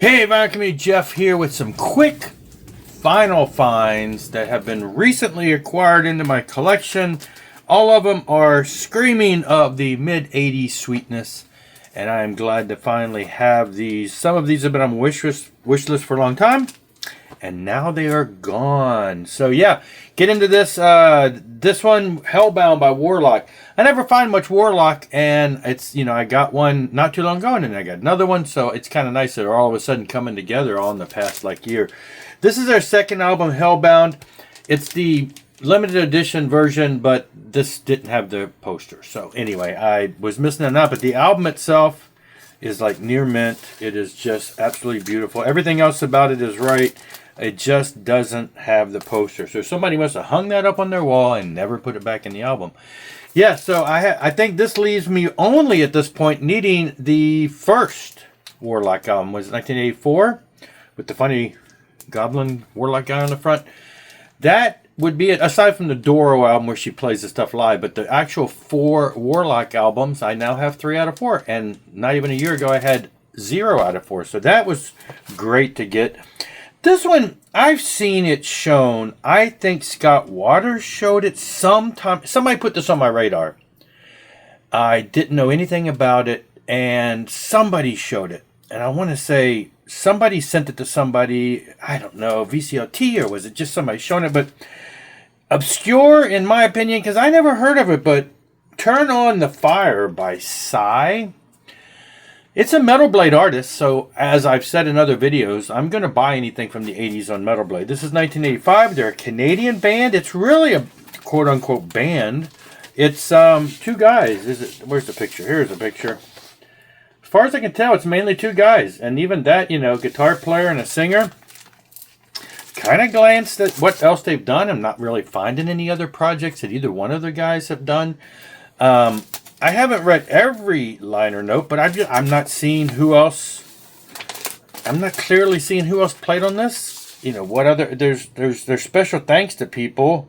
Hey, MegaJeff here with some quick vinyl finds that have been recently acquired into my collection. All of them are screaming of the mid-80s sweetness, and I am glad to finally have these. Some of these have been on my wish list for a long time, and now they are gone. So yeah, get into this. This one, Hellbound by Warlock. I never find much Warlock, and it's, I got one not too long ago, and then I got another one, so it's kind of nice that they're all of a sudden coming together all in the past year. This is their second album, Hellbound. It's the limited edition version, but this didn't have the poster. So anyway, I was missing it out, but the album itself is like near mint. It is just absolutely beautiful. Everything else about it is right. It just doesn't have the poster. So somebody must have hung that up on their wall and never put it back in the album. Yeah, so I think this leaves me only at this point needing the first Warlock album. Was it 1984? With the funny goblin Warlock guy on the front. That would be it, aside from the Doro album where she plays the stuff live. But the actual 4 Warlock albums, I now have 3 out of 4. And not even a year ago, I had 0 out of 4. So that was great to get. This one, I've seen it shown. I think Scott Waters showed it sometime. Somebody put this on my radar. I didn't know anything about it, and somebody showed it. And I want to say somebody sent it to somebody, I don't know, VCLT, or was it just somebody showing it? But obscure, in my opinion, because I never heard of it, but Turn on the Fire by Psy. It's a Metal Blade artist, so as I've said in other videos, I'm going to buy anything from the 80s on Metal Blade. This is 1985. They're a Canadian band. It's really a quote-unquote band. It's 2 guys. Where's the picture? Here's a picture. As far as I can tell, it's mainly 2 guys. And even that, guitar player and a singer. Kind of glanced at what else they've done. I'm not really finding any other projects that either one of the guys have done. I haven't read every liner note, but I'm not seeing who else. I'm not clearly seeing who else played on this. What other? There's special thanks to people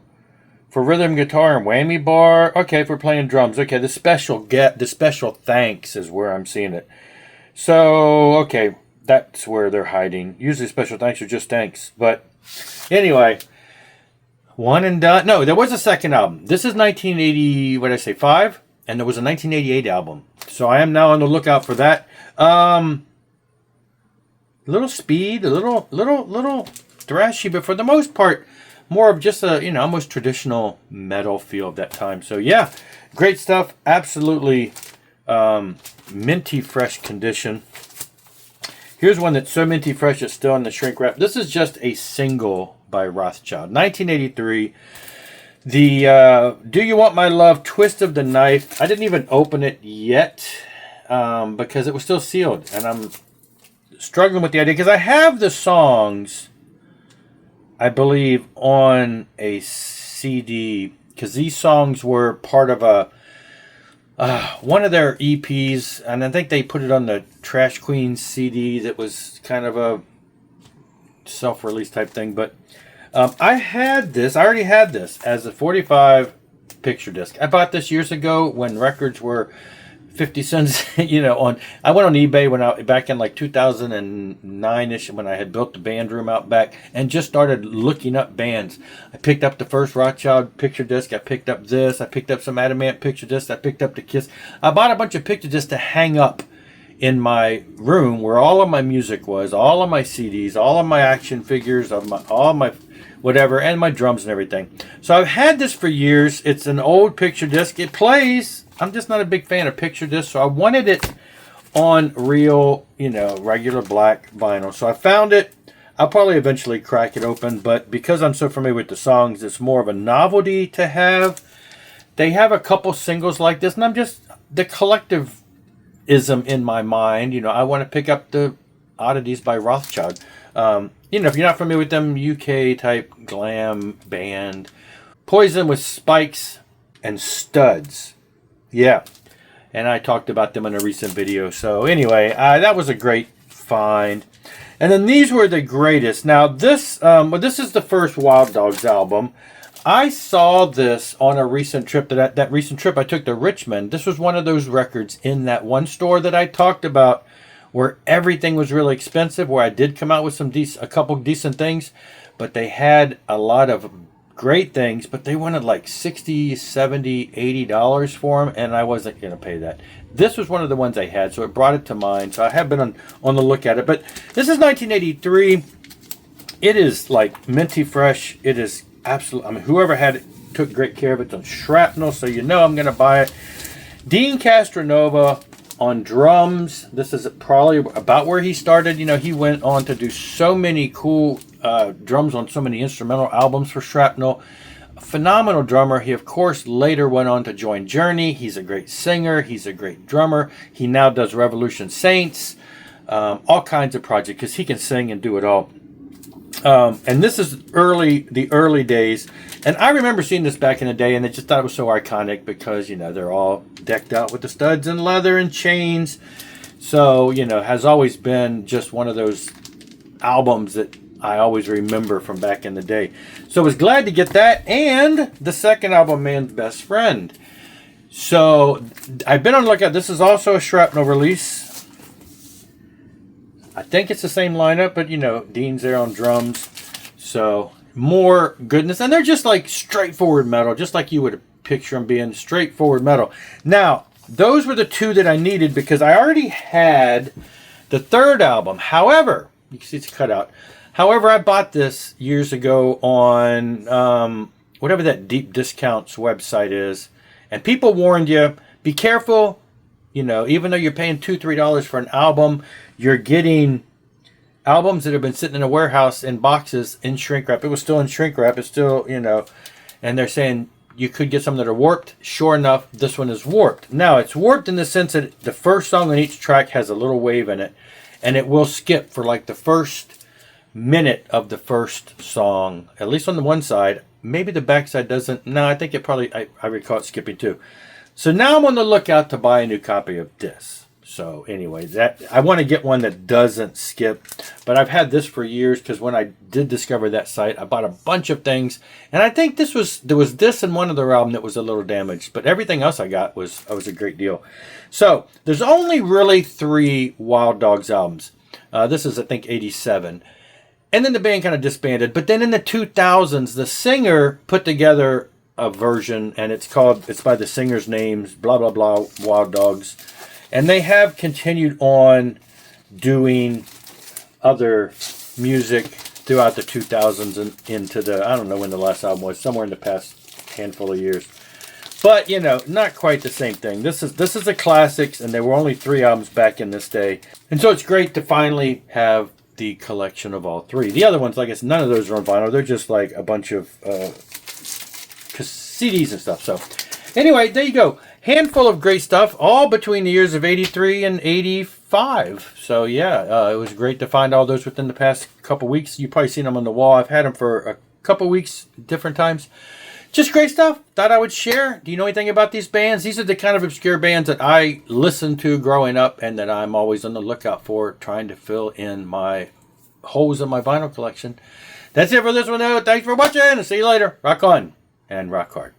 for rhythm guitar and whammy bar. Okay, for playing drums. Okay, the special thanks is where I'm seeing it. So okay, that's where they're hiding. Usually special thanks are just thanks, but anyway. One and done. No, there was a second album. This is 1980. What did I say? 5. And there was a 1988 album. So I am now on the lookout for that. Little speed, a little thrashy, but for the most part, more of just a, almost traditional metal feel of that time. So yeah, great stuff. Absolutely minty fresh condition. Here's one that's so minty fresh it's still in the shrink wrap. This is just a single by Rothschild. 1983. The Do You Want My Love, Twist of the Knife. I didn't even open it yet because it was still sealed. And I'm struggling with the idea because I have the songs, I believe, on a CD. Because these songs were part of one of their EPs. And I think they put it on the Trash Queen CD that was kind of a self-release type thing. But I already had this as a 45 picture disc. I bought this years ago when records were 50 cents, I went on eBay back in like 2009-ish when I had built the band room out back and just started looking up bands. I picked up the first Rothschild picture disc. I picked up this. I picked up some Adamant picture discs. I picked up the Kiss. I bought a bunch of picture discs to hang up in my room where all of my music was, all of my CDs, all of my action figures, all of my whatever, and my drums and everything. So I've had this for years. It's an old picture disc. It plays. I'm just not a big fan of picture discs, so I wanted it on real, regular black vinyl. So I found it. I'll probably eventually crack it open, but because I'm so familiar with the songs, it's more of a novelty to have. They have a couple singles like this, and I'm just, the collectivism in my mind, I want to pick up the Odysee by Rothschild. If you're not familiar with them, UK type glam band. Poison with spikes and studs. Yeah. And I talked about them in a recent video. So anyway, that was a great find. And then these were the greatest. Now this is the first Wild Dogs album. I saw this on a recent trip. That recent trip I took to Richmond. This was one of those records in that one store that I talked about where everything was really expensive, where I did come out with a couple decent things, but they had a lot of great things, but they wanted like $60, $70, $80 for them, and I wasn't going to pay that. This was one of the ones I had, so it brought it to mind. So I have been on the look at it. But this is 1983. It is like minty fresh. It is absolutely, I mean, whoever had it took great care of it. It's on shrapnel, so you know I'm going to buy it. Dean Castronova on drums. This is probably about where he started. You know, he went on to do so many cool drums on so many instrumental albums for Shrapnel. A phenomenal drummer. He, of course, later went on to join Journey. He's a great singer. He's a great drummer. He now does Revolution Saints, all kinds of projects, because he can sing and do it all. And this is the early days. And I remember seeing this back in the day, and I just thought it was so iconic because, you know, they're all decked out with the studs and leather and chains. So, you know, has always been just one of those albums that I always remember from back in the day. So I was glad to get that, and the second album, Man's Best Friend. So I've been on the lookout. This is also a Shrapnel release. I think it's the same lineup, but you know, Dean's there on drums. So more goodness. And they're just like straightforward metal, just like you would picture them being straightforward metal. Now, those were the two that I needed because I already had the third album. However, you can see it's cut out. However, I bought this years ago on whatever that Deep Discounts website is. And people warned you, be careful. You know, even though you're paying $2, $3 for an album, you're getting albums that have been sitting in a warehouse in boxes in shrink wrap. It was still in shrink wrap. It's still, you know, and they're saying you could get some that are warped. Sure enough, this one is warped. Now, it's warped in the sense that the first song on each track has a little wave in it. And it will skip for like the first minute of the first song, at least on the one side. Maybe the back side doesn't. No, I think it probably, I recall it skipping too. So now I'm on the lookout to buy a new copy of this. So anyway, that I want to get one that doesn't skip. But I've had this for years because when I did discover that site, I bought a bunch of things. And I think there was this and one other album that was a little damaged. But everything else I got was a great deal. So there's only really 3 Wild Dogs albums. This is, I think, 87. And then the band kind of disbanded. But then in the 2000s, the singer put together a version, and it's by the singer's names, blah, blah, blah, Wild Dogs. And they have continued on doing other music throughout the 2000s and into the, I don't know when the last album was, somewhere in the past handful of years. But, you know, not quite the same thing. This is the classics, and there were only 3 albums back in this day. And so it's great to finally have the collection of all 3. The other ones, like I said, none of those are on vinyl. They're just like a bunch of CDs and stuff. So anyway, there you go. Handful of great stuff, all between the years of 83 and 85. So yeah, it was great to find all those within the past couple weeks. You've probably seen them on the wall. I've had them for a couple weeks, different times. Just great stuff. Thought I would share. Do you know anything about these bands? These are the kind of obscure bands that I listened to growing up and that I'm always on the lookout for, trying to fill in my holes in my vinyl collection. That's it for this one, though. Thanks for watching, and see you later. Rock on and rock hard.